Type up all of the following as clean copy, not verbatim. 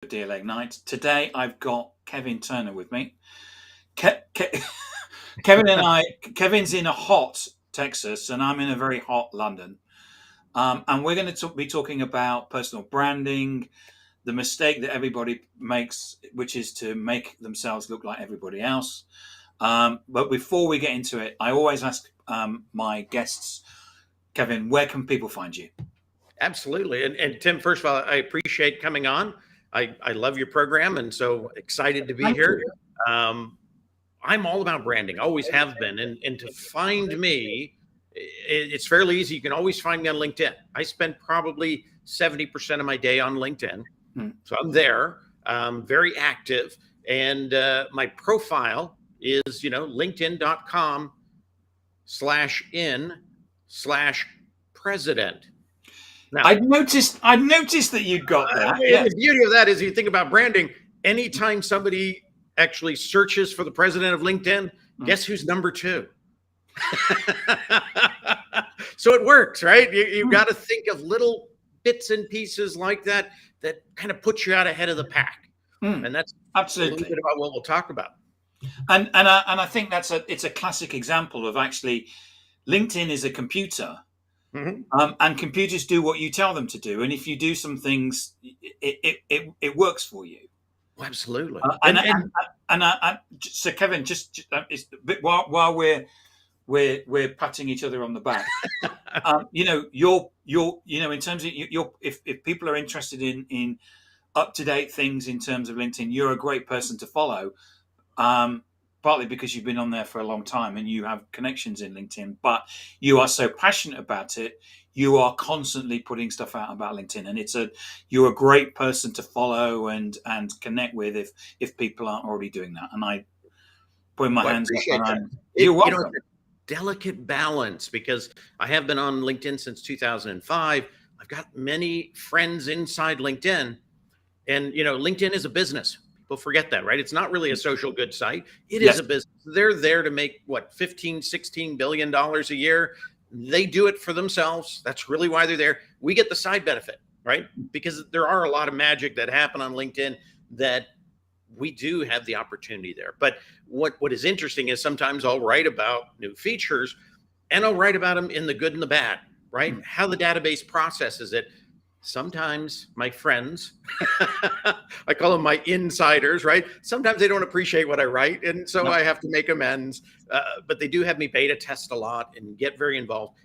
Deal Ignite. Today I've got Kevin Turner with me. Kevin's in a hot Texas, and I'm in a very hot London. And we're going to be talking about personal branding, the mistake that everybody makes, which is to make themselves look like everybody else. But before we get into it, I always ask my guests, Kevin, where can people find you? Absolutely. And Tim, first of all, I appreciate coming on. I love your program, and so excited to be Thank here. you. I'm all about branding, always have been. And to find me, it's fairly easy. You can always find me on LinkedIn. I spend probably 70% of my day on LinkedIn. So I'm there, very active. And my profile is, linkedin.com/in/president. Now, I've noticed that you got that. The beauty of that is, you think about branding, anytime somebody actually searches for the president of LinkedIn, guess who's number 2? So it works, right? You've got to think of little bits and pieces like that kind of put you out ahead of the pack. And that's absolutely a little bit about what we'll talk about. And I think it's a classic example of actually LinkedIn is a computer. And computers do what you tell them to do, and if you do some things, it works for you. Absolutely. So Kevin, just while we're patting each other on the back, you're in terms of if people are interested in up to date things in terms of LinkedIn, you're a great person to follow. Partly because you've been on there for a long time and you have connections in LinkedIn, but you are so passionate about it, you are constantly putting stuff out about LinkedIn, and you're a great person to follow and connect with if people aren't already doing that. And I put my hands up. You're welcome. Delicate balance, because I have been on LinkedIn since 2005. I've got many friends inside LinkedIn, and LinkedIn is a business. People forget that, right? It's not really a social good site. It is a business. They're there to make $15-16 billion a year. They do it for themselves. That's really why they're there. We get the side benefit, right? Because there are a lot of magic that happen on LinkedIn that we do have the opportunity there. But what is interesting is sometimes I'll write about new features, and I'll write about them in the good and the bad, right? How the database processes it. Sometimes my friends, I call them my insiders, right? Sometimes they don't appreciate what I write, and so I have to make amends. But they do have me beta test a lot and get very involved.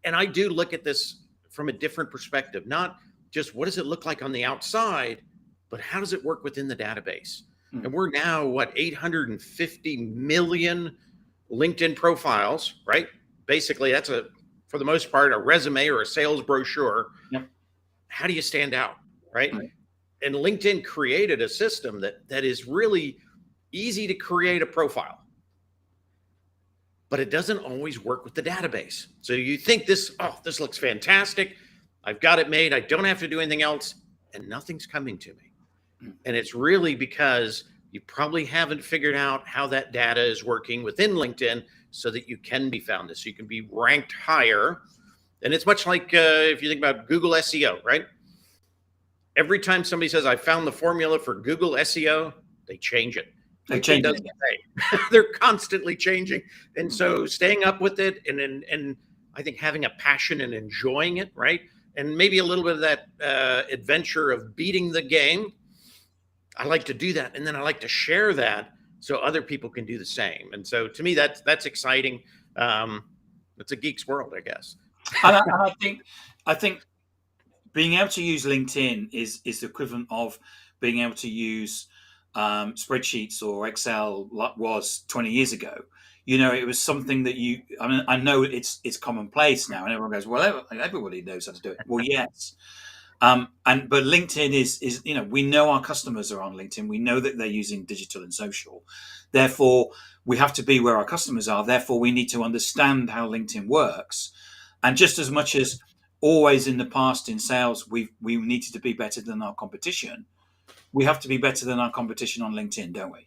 And I do look at this from a different perspective, not just what does it look like on the outside, but how does it work within the database? And we're now, 850 million LinkedIn profiles, right? Basically, that's for the most part, a resume or a sales brochure. Yep. How do you stand out, right? And LinkedIn created a system that is really easy to create a profile, but it doesn't always work with the database. So you think this looks fantastic. I've got it made. I don't have to do anything else, and nothing's coming to me. And it's really because you probably haven't figured out how that data is working within LinkedIn so that you can be found, so you can be ranked higher. And it's much like if you think about Google SEO, right? Every time somebody says, I found the formula for Google SEO, they change it. They're constantly changing. And so staying up with it and I think having a passion and enjoying it, right? And maybe a little bit of that adventure of beating the game. I like to do that. And then I like to share that so other people can do the same. And so to me, that's exciting. It's a geek's world, I guess. And I think being able to use LinkedIn is the equivalent of being able to use spreadsheets or Excel like was 20 years ago. It was something that I know it's commonplace now, and everyone goes, well, everybody knows how to do it. Well, yes. But LinkedIn is we know our customers are on LinkedIn. We know that they're using digital and social. Therefore, we have to be where our customers are. Therefore, we need to understand how LinkedIn works. And just as much as always in the past in sales, we needed to be better than our competition, we have to be better than our competition on LinkedIn, don't we?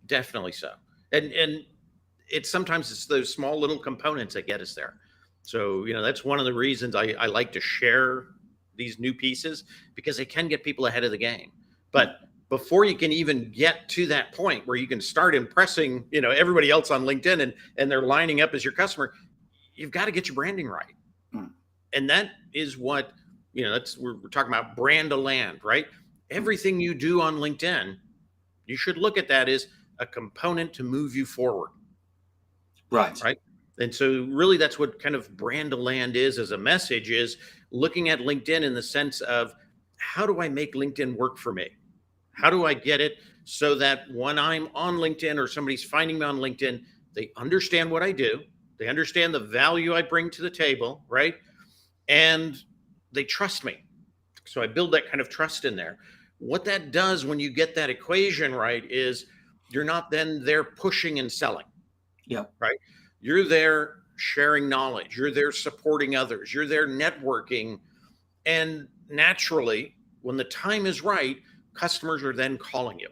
Definitely so. And sometimes it's those small little components that get us there. So, that's one of the reasons I like to share these new pieces, because they can get people ahead of the game. But before you can even get to that point where you can start impressing, everybody else on LinkedIn and they're lining up as your customer, you've got to get your branding right. Mm. And that is what, we're talking about brand to land, right? Everything you do on LinkedIn, you should look at that as a component to move you forward. Right. Right. And so really that's what kind of brand to land is as a message, is looking at LinkedIn in the sense of, how do I make LinkedIn work for me? How do I get it so that when I'm on LinkedIn or somebody's finding me on LinkedIn, they understand what I do, they understand the value I bring to the table, right? And they trust me. So I build that kind of trust in there. What that does when you get that equation right is you're not then there pushing and selling. Yeah. Right. You're there sharing knowledge. You're there supporting others. You're there networking. And naturally, when the time is right, customers are then calling you.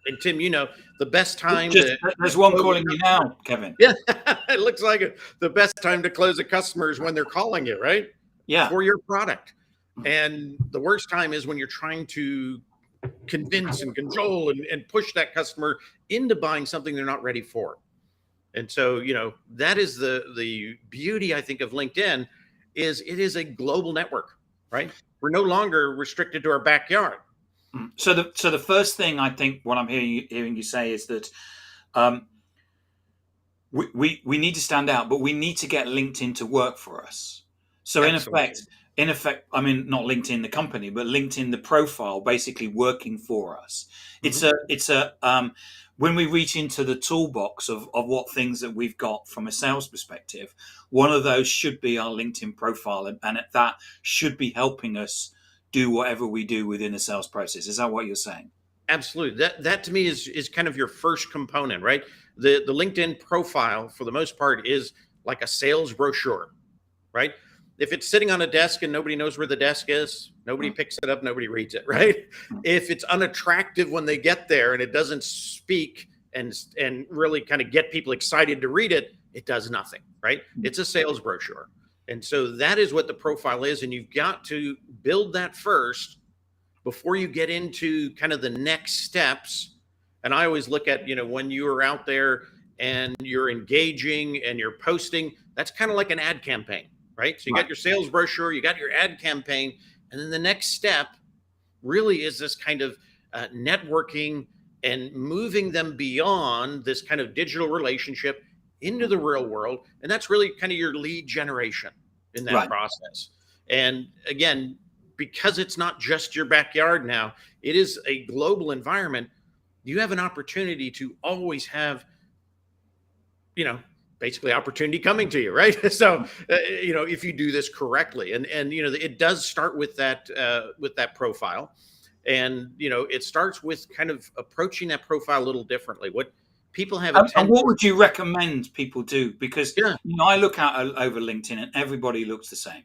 And Tim, the best time there's one calling you now, Kevin. Yeah, it looks like it. The best time to close a customer is when they're calling you, right? Yeah. For your product. And the worst time is when you're trying to convince and cajole and push that customer into buying something they're not ready for. And so, that is the beauty, I think, of LinkedIn, is it is a global network, right? We're no longer restricted to our backyard. So the first thing I think what I'm hearing you say is that we need to stand out, but we need to get LinkedIn to work for us. So Absolutely. in effect, I mean, not LinkedIn the company, but LinkedIn the profile basically working for us. It's when we reach into the toolbox of what things that we've got from a sales perspective, one of those should be our LinkedIn profile, and that should be helping us do whatever we do within the sales process. Is that what you're saying? Absolutely. That to me is kind of your first component, right? The LinkedIn profile, for the most part, is like a sales brochure, right? If it's sitting on a desk and nobody knows where the desk is, nobody picks it up, nobody reads it, right? If it's unattractive when they get there and it doesn't speak and really kind of get people excited to read it, it does nothing, right? It's a sales brochure. And so that is what the profile is. And you've got to build that first before you get into kind of the next steps. And I always look at, when you are out there and you're engaging and you're posting, that's kind of like an ad campaign, right? So you got your sales brochure, you got your ad campaign, and then the next step really is this kind of networking and moving them beyond this kind of digital relationship into the real world. And that's really kind of your lead generation in that process. And again, because it's not just your backyard now, it is a global environment. You have an opportunity to always have, basically opportunity coming to you, right? So, if you do this correctly, and it does start with that profile, and it starts with kind of approaching that profile a little differently. What people have, and what would you recommend people do? Because I look out over LinkedIn and everybody looks the same.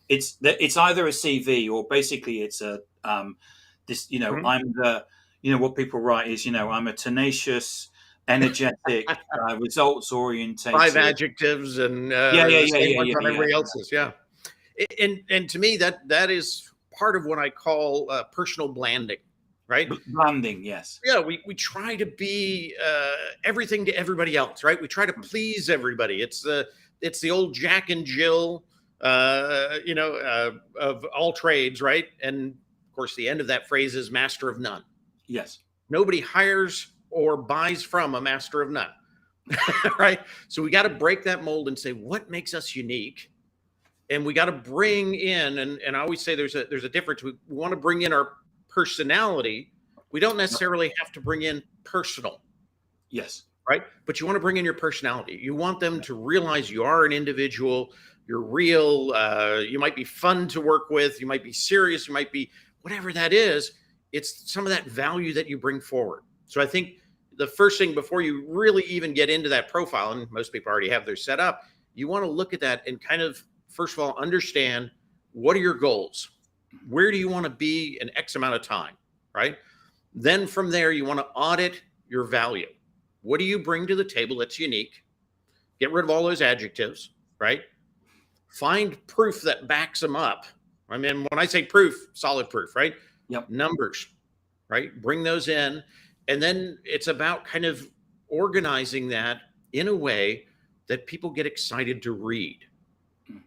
It's either a CV or basically it's a I'm the what people write is I'm a tenacious, energetic, results orientated. 5 adjectives and same ones on everybody else's. Yeah. And to me that is part of what I call personal blanding, right? Branding, yes. Yeah, we try to be everything to everybody else, right? We try to please everybody. It's the old Jack and Jill, of all trades, right? And of course, the end of that phrase is master of none. Yes. Nobody hires or buys from a master of none, right? So we got to break that mold and say, what makes us unique? And we got to bring in, and I always say there's a difference. We want to bring in our personality. We don't necessarily have to bring in personal. Yes. Right? But you want to bring in your personality. You want them to realize you are an individual. You're real. You might be fun to work with. You might be serious. You might be whatever that is. It's some of that value that you bring forward. So I think the first thing before you really even get into that profile, and most people already have theirs set up, you want to look at that and kind of, first of all, understand what are your goals? Where do you want to be in X amount of time, right? Then from there, you want to audit your value. What do you bring to the table that's unique? Get rid of all those adjectives, right? Find proof that backs them up. I mean, when I say proof, solid proof, right? Yep. Numbers. right? Bring those in. And then it's about kind of organizing that in a way that people get excited to read.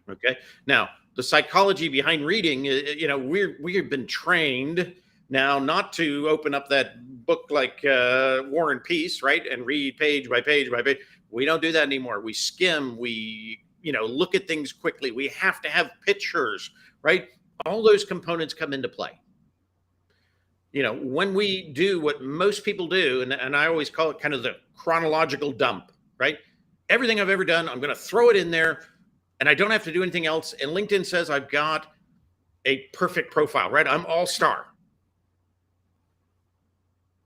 Okay. Now, the psychology behind reading, we have been trained now not to open up that book like War and Peace, right? And read page by page by page. We don't do that anymore. We skim, we, look at things quickly. We have to have pictures, right? All those components come into play. When we do what most people do, and I always call it kind of the chronological dump, right? Everything I've ever done, I'm going to throw it in there and I don't have to do anything else. And LinkedIn says I've got a perfect profile, right? I'm all-star.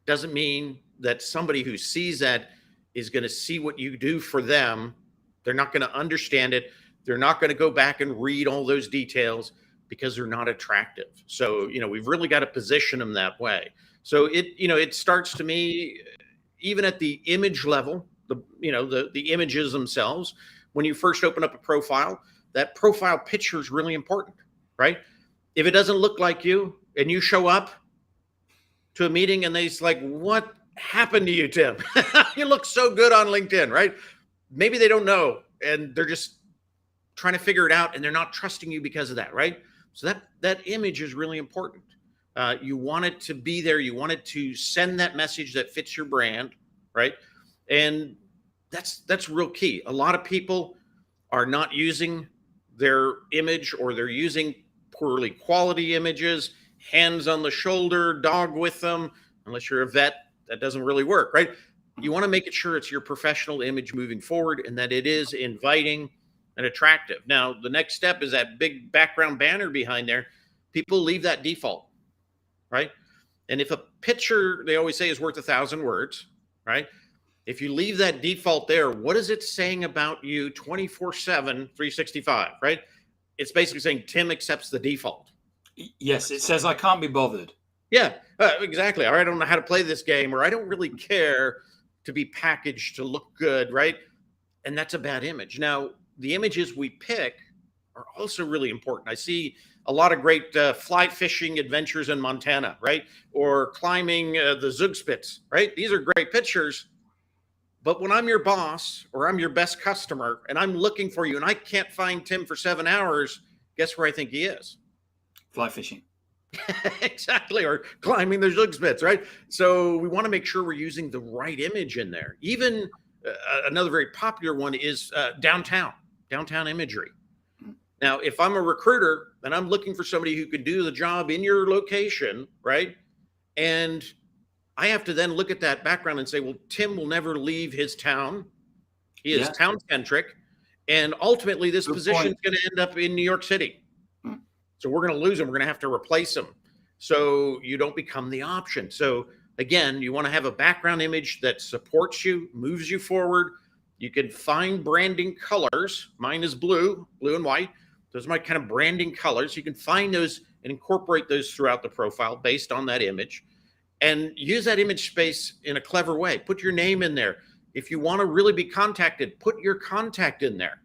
Doesn't mean that somebody who sees that is going to see what you do for them. They're not going to understand it. They're not going to go back and read all those details because they're not attractive. So, we've really got to position them that way. So it starts, to me, even at the image level, the images themselves. When you first open up a profile, that profile picture is really important, right? If it doesn't look like you and you show up to a meeting and they're like, what happened to you, Tim? You look so good on LinkedIn, right? Maybe they don't know and they're just trying to figure it out and they're not trusting you because of that, right? So that image is really important. You want it to be there. You want it to send that message that fits your brand, right? And that's real key. A lot of people are not using their image, or they're using poorly quality images, hands on the shoulder, dog with them. Unless you're a vet, that doesn't really work, right? You want to make it sure it's your professional image moving forward and that it is inviting and attractive. Now, the next step is that big background banner behind there. People leave that default, right? And if a picture, they always say, is worth 1,000 words, right? If you leave that default there, what is it saying about you 24/7, 365, right? It's basically saying Tim accepts the default. Yes, it says I can't be bothered. Yeah, exactly. Or I don't know how to play this game, or I don't really care to be packaged to look good, right? And that's a bad image. Now, the images we pick are also really important. I see a lot of great fly fishing adventures in Montana, right? Or climbing the Zugspitz, right? These are great pictures. But when I'm your boss or I'm your best customer and I'm looking for you and I can't find Tim for 7 hours, guess where I think he is? Fly fishing. Exactly. Or climbing the Zugspitz, right? So we want to make sure we're using the right image in there. Even another very popular one is downtown imagery. Now, if I'm a recruiter and I'm looking for somebody who could do the job in your location, right? And I have to then look at that background and say, well, Tim will never leave his town. He is town centric. And ultimately, this position is going to end up in New York City. So we're going to lose him. We're going to have to replace him. So you don't become the option. So again, you want to have a background image that supports you, moves you forward. You can find branding colors. Mine is blue and white. Those are my kind of branding colors. You can find those and incorporate those throughout the profile based on that image. And use that image space in a clever way. Put your name in there. If you want to really be contacted, put your contact in there.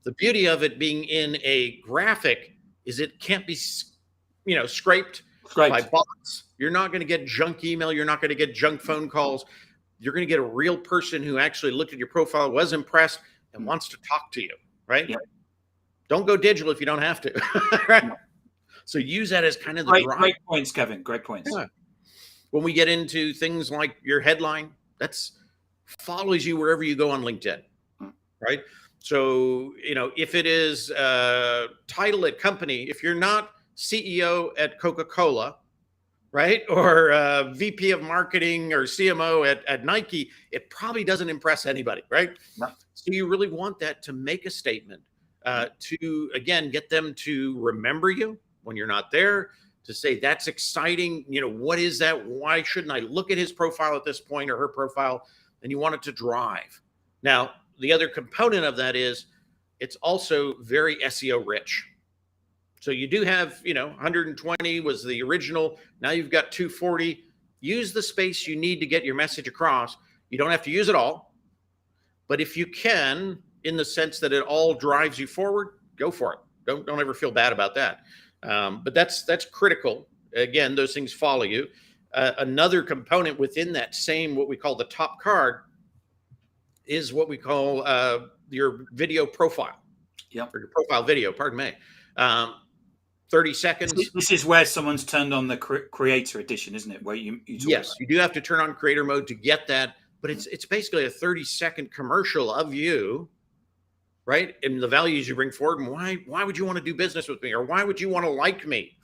The beauty of it being in a graphic is it can't be, scraped by bots. You're not going to get junk email. You're not going to get junk phone calls. You're going to get a real person who actually looked at your profile, was impressed, and wants to talk to you, right? Yeah. Don't go digital if you don't have to. Right? So use that as kind of the drive. Great points, Kevin. Great points. Yeah. When we get into things like your headline, that's follows you wherever you go on LinkedIn, right? So, if it is title at company, if you're not CEO at Coca-Cola, right? Or VP of marketing or CMO at Nike, it probably doesn't impress anybody, right? No. So you really want that to make a statement to, again, get them to remember you when you're not there, to say that's exciting. What is that? Why shouldn't I look at his profile at this point or her profile? And you want it to drive. Now, the other component of that is it's also very SEO rich. So you do have, 120 was the original. Now you've got 240. Use the space you need to get your message across. You don't have to use it all. But if you can, in the sense that it all drives you forward, go for it. Don't ever feel bad about that. But that's critical. Again, those things follow you. Another component within that same, what we call the top card, is what we call your video profile. Yep. Or your profile video, pardon me. 30 seconds. This is where someone's turned on the creator edition, isn't it? Where you talk Yes, about. you do have to turn on creator mode to get that, but it's basically a 30-second commercial of you, right? And the values you bring forward, and why would you want to do business with me, or why would you want to like me,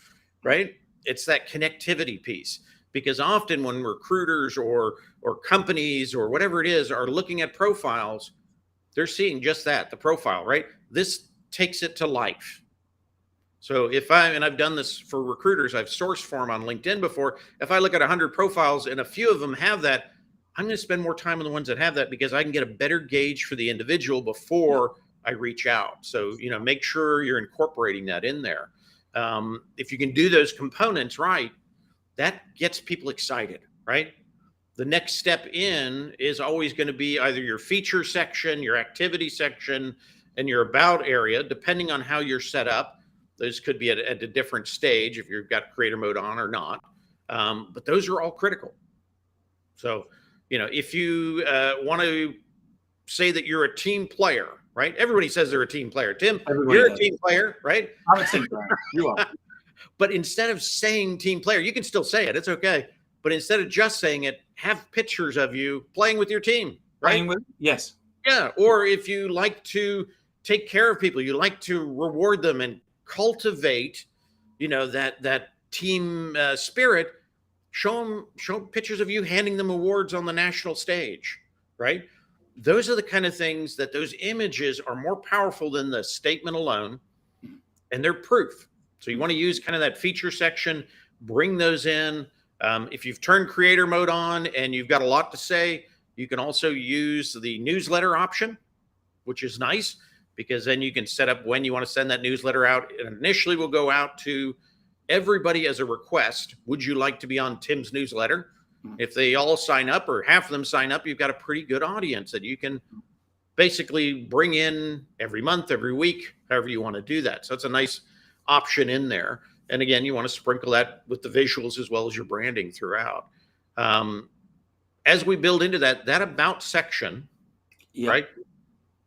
right? It's that connectivity piece. Because often when recruiters or companies or whatever it is are looking at profiles, they're seeing just that, the profile, right? This takes it to life. So and I've done this for recruiters, I've sourced for them on LinkedIn before. If I look at 100 profiles and a few of them have that, I'm going to spend more time on the ones that have that, because I can get a better gauge for the individual before I reach out. So, make sure you're incorporating that in there. If you can do those components right, that gets people excited, right? The next step in is always going to be either your feature section, your activity section, and your about area, depending on how you're set up. Those could be at a different stage if you've got creator mode on or not. But those are all critical. So, if you want to say that you're a team player, right? Everybody says they're a team player. Tim, you're a team player, right? I'm a team player. You are. But instead of saying team player, you can still say it. It's okay. But instead of just saying it, have pictures of you playing with your team, right? Playing with, yes. Yeah. Or if you like to take care of people, you like to reward them and cultivate, that team spirit, show them pictures of you handing them awards on the national stage, right? Those are the kind of things that those images are more powerful than the statement alone, and they're proof. So you want to use kind of that feature section, bring those in. If you've turned creator mode on and you've got a lot to say, you can also use the newsletter option, which is nice, because then you can set up when you want to send that newsletter out. It initially will go out to everybody as a request. Would you like to be on Tim's newsletter? If they all sign up, or half of them sign up, you've got a pretty good audience that you can basically bring in every month, every week, however you want to do that. So it's a nice option in there. And again, you want to sprinkle that with the visuals as well as your branding throughout. As we build into that about section, right,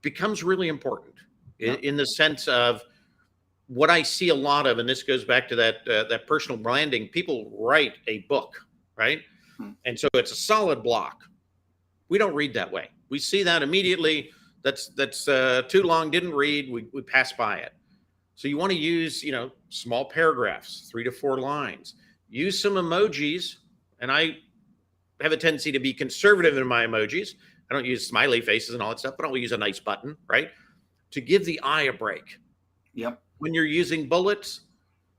becomes really important in the sense of what I see a lot of, and this goes back to that personal branding. People write a book, right? And so it's a solid block. We don't read that way. We see that immediately. That's too long, didn't read. We pass by it. So you want to use, small paragraphs, 3 to 4 lines. Use some emojis. And I have a tendency to be conservative in my emojis. I don't use smiley faces and all that stuff, but I'll use a nice button, right? To give the eye a break. Yep. When you're using bullets,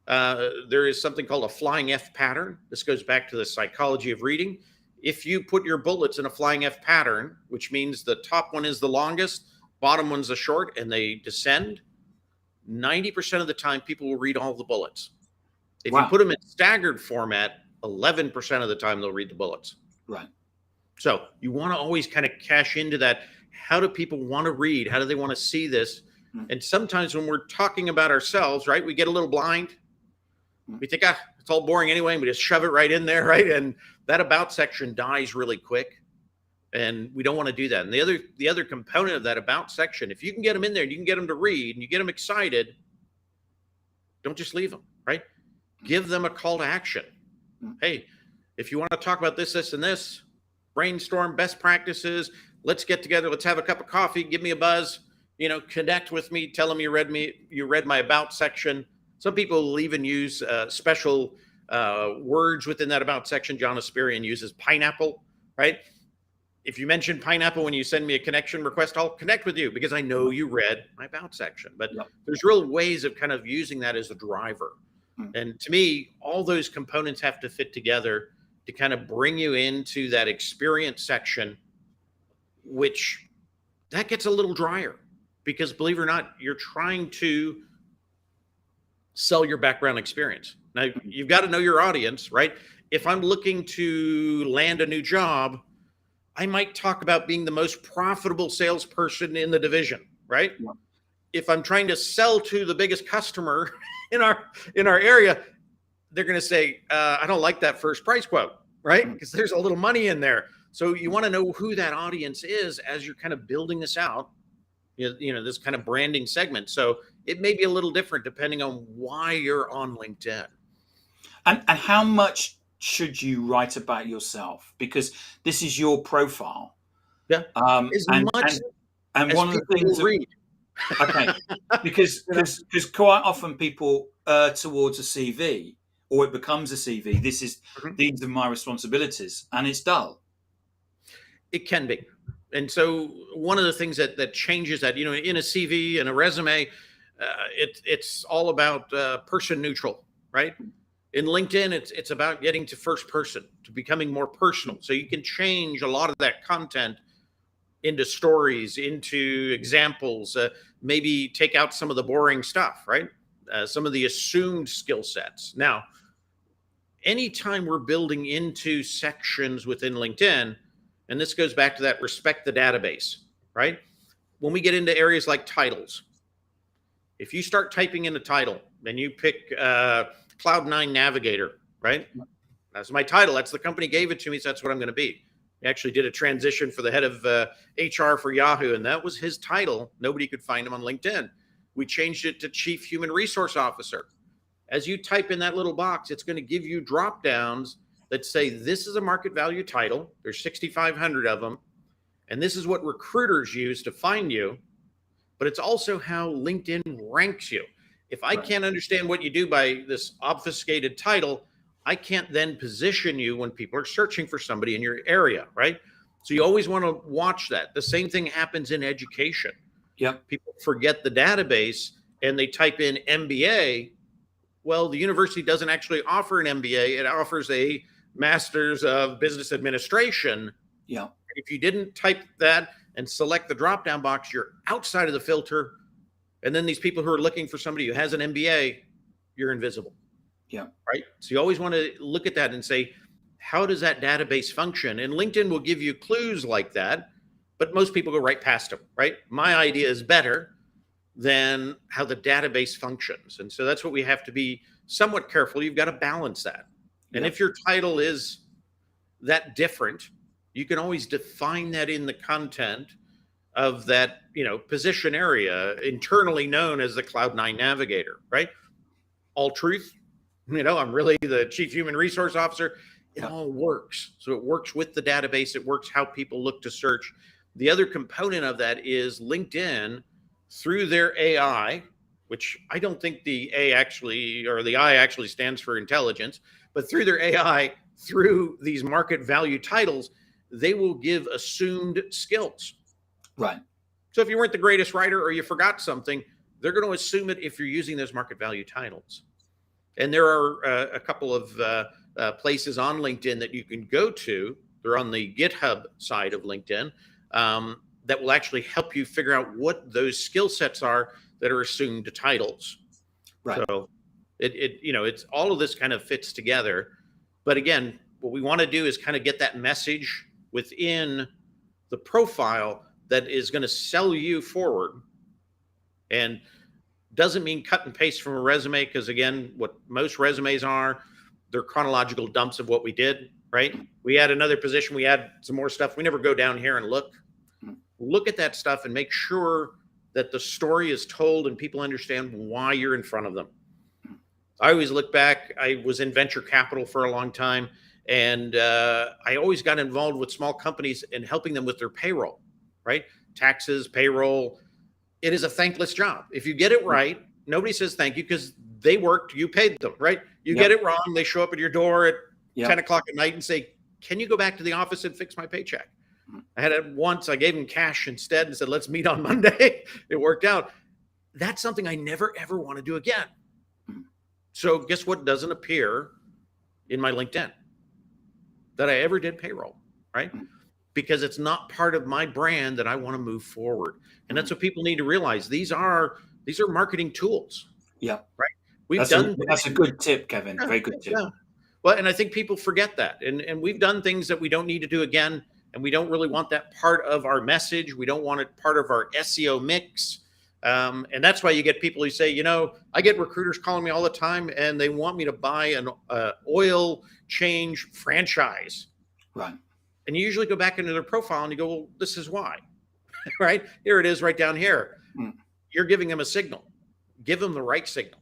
there is something called a flying F pattern. This goes back to the psychology of reading. If you put your bullets in a flying F pattern, which means the top one is the longest, bottom one's the short, and they descend, 90% of the time people will read all the bullets. If you put them in staggered format, 11% of the time they'll read the bullets. Right. So you want to always kind of cash into that. How do people want to read? How do they want to see this? And sometimes when we're talking about ourselves, right, we get a little blind. We think, it's all boring anyway, and we just shove it right in there, right? And that about section dies really quick. And we don't want to do that. And the other component of that about section, if you can get them in there and you can get them to read and you get them excited, don't just leave them, right? Give them a call to action. Hey, if you want to talk about this, this, and this, brainstorm best practices, let's get together, let's have a cup of coffee, give me a buzz, connect with me, tell them you read my about section. Some people will even use special words within that about section. John Asperian uses pineapple, right? If you mention pineapple when you send me a connection request, I'll connect with you because I know you read my about section. But there's real ways of kind of using that as a driver. And to me, all those components have to fit together to kind of bring you into that experience section, which that gets a little drier because, believe it or not, you're trying to sell your background experience. Now, you've got to know your audience, right? If I'm looking to land a new job, I might talk about being the most profitable salesperson in the division, right? Yeah. If I'm trying to sell to the biggest customer in our area, they're going to say, I don't like that first price quote, right? Because there's a little money in there. So you want to know who that audience is as you're kind of building this out, this kind of branding segment. So it may be a little different depending on why you're on LinkedIn. And how much should you write about yourself? Because this is your profile. Yeah. Um, As and much and and as one of the people things will read. okay, because You know? because quite often people err towards a CV, or it becomes a CV. Mhm. These are my responsibilities, and it's dull. It can be. And so one of the things that changes that, in a CV and a resume, it's all about person neutral, right? In LinkedIn, it's about getting to first person, to becoming more personal. So you can change a lot of that content into stories, into examples, maybe take out some of the boring stuff, right? Some of the assumed skill sets. Now, anytime we're building into sections within LinkedIn, and this goes back to that respect the database, right? When we get into areas like titles, if you start typing in a title and you pick Cloud9 Navigator, right? That's my title. That's the company gave it to me. So that's what I'm going to be. I actually did a transition for the head of HR for Yahoo, and that was his title. Nobody could find him on LinkedIn. We changed it to Chief Human Resource Officer. As you type in that little box, it's going to give you drop downs that say this is a market value title. There's 6,500 of them. And this is what recruiters use to find you. But it's also how LinkedIn ranks you. If I can't understand what you do by this obfuscated title, I can't then position you when people are searching for somebody in your area, right? So you always want to watch that. The same thing happens in education. Yep. People forget the database and they type in MBA. Well, the university doesn't actually offer an MBA. It offers a Master's of Business Administration. Yeah. If you didn't type that and select the drop-down box, you're outside of the filter. And then these people who are looking for somebody who has an MBA, you're invisible. Yeah. Right. So you always want to look at that and say, how does that database function? And LinkedIn will give you clues like that, but most people go right past them, right? My idea is better than how the database functions. And so that's what we have to be somewhat careful. You've got to balance that. And if your title is that different, you can always define that in the content of that, position area internally known as the Cloud9 Navigator, right? All truth. I'm really the Chief Human Resource Officer. It all works. So it works with the database. It works how people look to search. The other component of that is LinkedIn, through their AI, which I don't think the I actually stands for intelligence, but through their AI, through these market value titles, they will give assumed skills. Right. So if you weren't the greatest writer or you forgot something, they're going to assume it if you're using those market value titles. And there are a couple of places on LinkedIn that you can go to. They're on the GitHub side of LinkedIn that will actually help you figure out what those skill sets are that are assumed titles. Right. So it's all of this kind of fits together. But again, what we want to do is kind of get that message within the profile that is going to sell you forward. And doesn't mean cut and paste from a resume, because again, what most resumes are, they're chronological dumps of what we did, right? We had another position, we had some more stuff. We never go down here and look at that stuff and make sure that the story is told and people understand why you're in front of them. I always look back. I was in venture capital for a long time, and I always got involved with small companies and helping them with their payroll, right? Taxes, payroll. It is a thankless job. If you get it right, nobody says thank you because they worked, you paid them, right? You get it wrong, they show up at your door at 10 o'clock at night and say, can you go back to the office and fix my paycheck? I had it once, I gave them cash instead and said, let's meet on Monday. It worked out. That's something I never, ever want to do again. So guess what doesn't appear in my LinkedIn? That I ever did payroll, right? Because it's not part of my brand that I want to move forward. And that's what people need to realize. These are marketing tools. Yeah. Right. That's a good tip, Kevin. Very good tip. Yeah. Well, and I think people forget that. And we've done things that we don't need to do again. And we don't really want that part of our message. We don't want it part of our SEO mix. And that's why you get people who say, I get recruiters calling me all the time and they want me to buy an oil change franchise. Right. And you usually go back into their profile and you go, well, this is why, right? Here it is right down here. Mm. You're giving them a signal. Give them the right signal,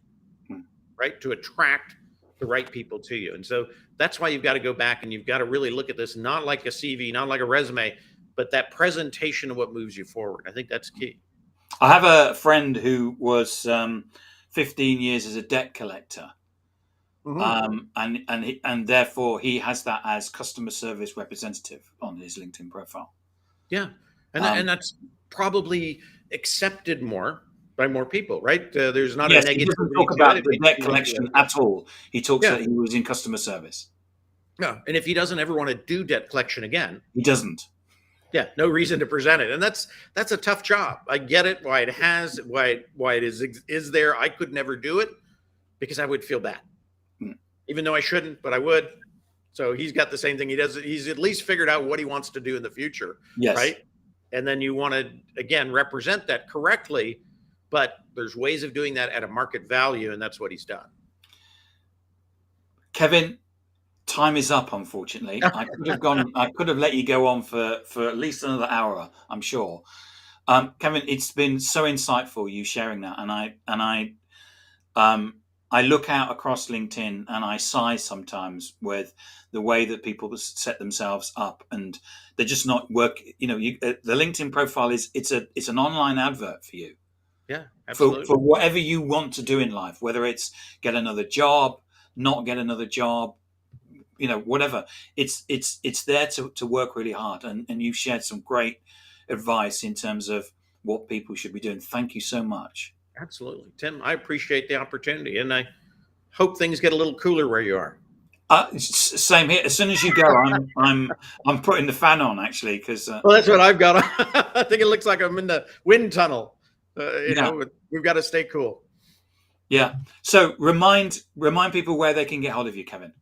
right? To attract the right people to you. And so that's why you've got to go back and you've got to really look at this, not like a CV, not like a resume, but that presentation of what moves you forward. I think that's key. I have a friend who was 15 years as a debt collector. And therefore he has that as customer service representative on his LinkedIn profile. Yeah. And that's probably accepted more by more people, right? There's not Yes, a he negative. doesn't talk about the debt collection at all. He talks that he was in customer service. Yeah. And if he doesn't ever want to do debt collection again, he doesn't. Yeah, no reason to present it. And that's a tough job. I get it, why it is there. I could never do it because I would feel bad. Even though I shouldn't, but I would. So he's got the same thing. He's at least figured out what he wants to do in the future. Yes. Right. And then you want to, again, represent that correctly, but there's ways of doing that at a market value. And that's what he's done. Kevin, time is up, unfortunately. I could have let you go on for at least another hour, I'm sure. Kevin, it's been so insightful you sharing that. And I look out across LinkedIn and I sigh sometimes with the way that people set themselves up, and they're just not work. The LinkedIn profile it's an online advert for you. Yeah, absolutely. For whatever you want to do in life, whether it's get another job, not get another job, whatever. It's there to work really hard, and you've shared some great advice in terms of what people should be doing. Thank you so much. Absolutely, Tim. I appreciate the opportunity, and I hope things get a little cooler where you are. Same here. As soon as you go, I'm putting the fan on actually because. Well, that's what I've got. I think it looks like I'm in the wind tunnel. We've got to stay cool. Yeah. So remind people where they can get hold of you, Kevin.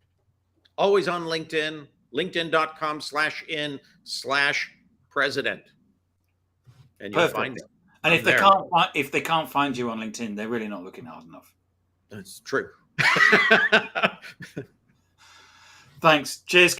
Always on LinkedIn. LinkedIn.com/in/president, and you'll find it. And if they can't find you on LinkedIn, they're really not looking hard enough. That's true. Thanks. Cheers.